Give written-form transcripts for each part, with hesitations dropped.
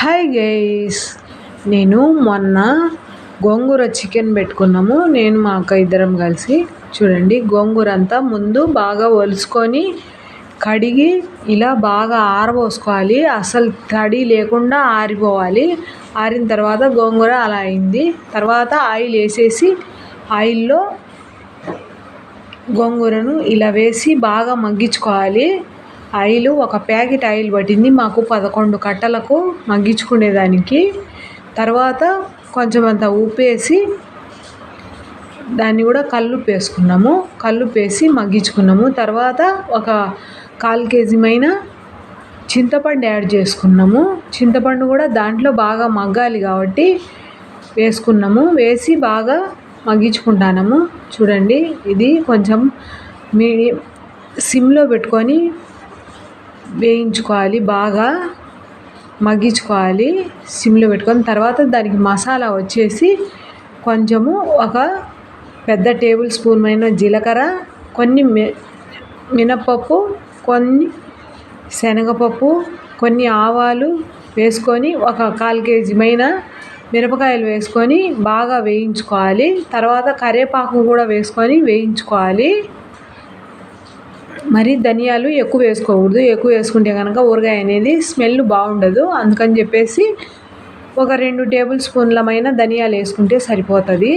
Hi guys, నేను మొన్న గోంగూర chicken పెట్టుకున్నాము. నేను మా అక్క ఇద్దరం కలిసి. చూడండి, గోంగూర అంతా ముందు బాగా ఒలుచుకొని కడిగి ఇలా బాగా ఆరబోసుకోవాలి. అసలు తడి లేకుండా ఆరిపోవాలి. ఆరిన తర్వాత గోంగూర అలా అయింది. తర్వాత ఆయిల్ వేసేసి ఆయిల్లో గోంగూరను ఇలా వేసి బాగా మగ్గించుకోవాలి. ఆయిల్ ఒక ప్యాకెట్ ఆయిల్ పట్టింది మాకు 11 కట్టలకు మగ్గించుకునేదానికి. తర్వాత కొంచెం అంత ఉప్పు వేసి దాన్ని కూడా కల్లుప్పు వేసుకున్నాము. కల్లుప్పు వేసి మగ్గించుకున్నాము. తర్వాత ఒక 1/4 కేజీ చింతపండు యాడ్ చేసుకున్నాము. చింతపండు కూడా దాంట్లో బాగా మగ్గాలి కాబట్టి వేసుకున్నాము. వేసి బాగా మగ్గించుకుంటాము. చూడండి, ఇది కొంచెం మీడియం సిమ్లో పెట్టుకొని వేయించుకోవాలి. బాగా మగ్గించుకోవాలి సిమ్లో పెట్టుకొని. తర్వాత దానికి మసాలా వచ్చేసి కొంచెము ఒక పెద్ద టేబుల్ స్పూన్ జీలకర్ర, కొన్ని మినప్పప్పు, కొన్ని శనగపప్పు, కొన్ని ఆవాలు వేసుకొని ఒక 1/4 కేజీ మిరపకాయలు వేసుకొని బాగా వేయించుకోవాలి. తర్వాత కరివేపాకు కూడా వేసుకొని వేయించుకోవాలి. మరి ధనియాలు ఎక్కువ వేసుకోకూడదు. ఎక్కువ వేసుకుంటే కనుక ఊరగాయ అనేది స్మెల్ బాగుండదు. అందుకని చెప్పేసి ఒక 2 టేబుల్ స్పూన్ల ధనియాలు వేసుకుంటే సరిపోతుంది.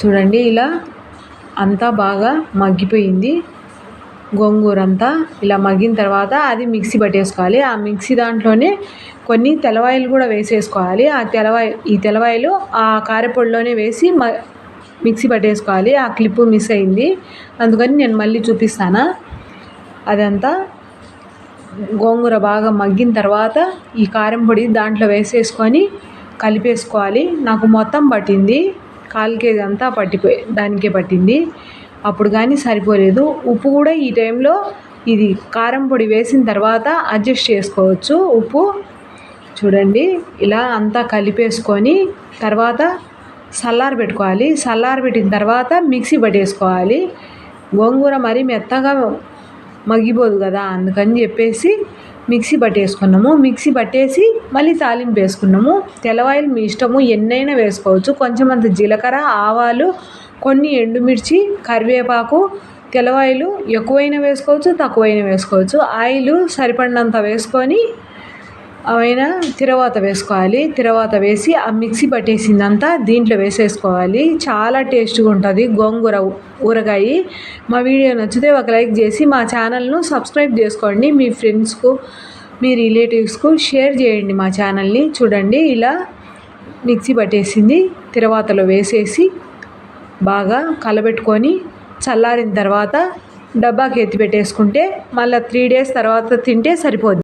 చూడండి, ఇలా అంతా బాగా మగ్గిపోయింది. గోంగూర అంతా ఇలా మగ్గిన తర్వాత అది మిక్సీ పట్టేసుకోవాలి. ఆ మిక్సీ దాంట్లోనే కొన్ని తెల్లవాయలు కూడా వేసేసుకోవాలి. ఈ తెల్లవాయలు ఆ కారపొడిలోనే వేసి మిక్సీ పట్టేసుకోవాలి. ఆ క్లిప్పు మిస్ అయింది, అందుకని నేను మళ్ళీ చూపిస్తాను. అదంతా గోంగూర బాగా మగ్గిన తర్వాత ఈ కారం పొడి దాంట్లో వేసేసుకొని కలిపేసుకోవాలి. నాకు మొత్తం పట్టింది 1/4 కేజీ అంతా దానికే పట్టింది. అప్పుడు కానీ సరిపోలేదు. ఉప్పు కూడా ఈ టైంలో ఇది కారం పొడి వేసిన తర్వాత అడ్జస్ట్ చేసుకోవచ్చు ఉప్పు. చూడండి, ఇలా అంతా కలిపేసుకొని తర్వాత చల్లారబెట్టుకోవాలి. చల్లారబెట్టిన తర్వాత మిక్సీ పట్టేసుకోవాలి. గోంగూర మరీ మెత్తగా మగ్గిపోదు కదా, అందుకని చెప్పేసి మిక్సీ పట్టేసుకున్నాము. మిక్సీ పట్టేసి మళ్ళీ తాలింపు వేసుకున్నాము. తెల్లవాయలు మీ ఇష్టము, ఎన్నైనా వేసుకోవచ్చు. కొంచెం అంత జీలకర్ర, ఆవాలు, కొన్ని ఎండుమిర్చి, కరివేపాకు, తెల్లవాయలు ఎక్కువైనా వేసుకోవచ్చు, తక్కువైనా వేసుకోవచ్చు. ఆయిల్ సరిపడినంత వేసుకొని తిరవాత వేసుకోవాలి. తిరవాత వేసి ఆ మిక్సీ పట్టేసిందంతా దీంట్లో వేసేసుకోవాలి. చాలా టేస్ట్గా ఉంటుంది గోంగూర ఊరగాయ. మా వీడియో నచ్చితే ఒక లైక్ చేసి మా ఛానల్ను సబ్స్క్రైబ్ చేసుకోండి. మీ ఫ్రెండ్స్కు, మీ రిలేటివ్స్కు షేర్ చేయండి మా ఛానల్ని. చూడండి, ఇలా మిక్సీ పట్టేసింది తిరవాతలో వేసేసి బాగా కలబెట్టుకొని చల్లారిన తర్వాత డబ్బాకి ఎత్తి పెట్టేసుకుంటే మళ్ళీ 3 days తర్వాత తింటే సరిపోద్ది.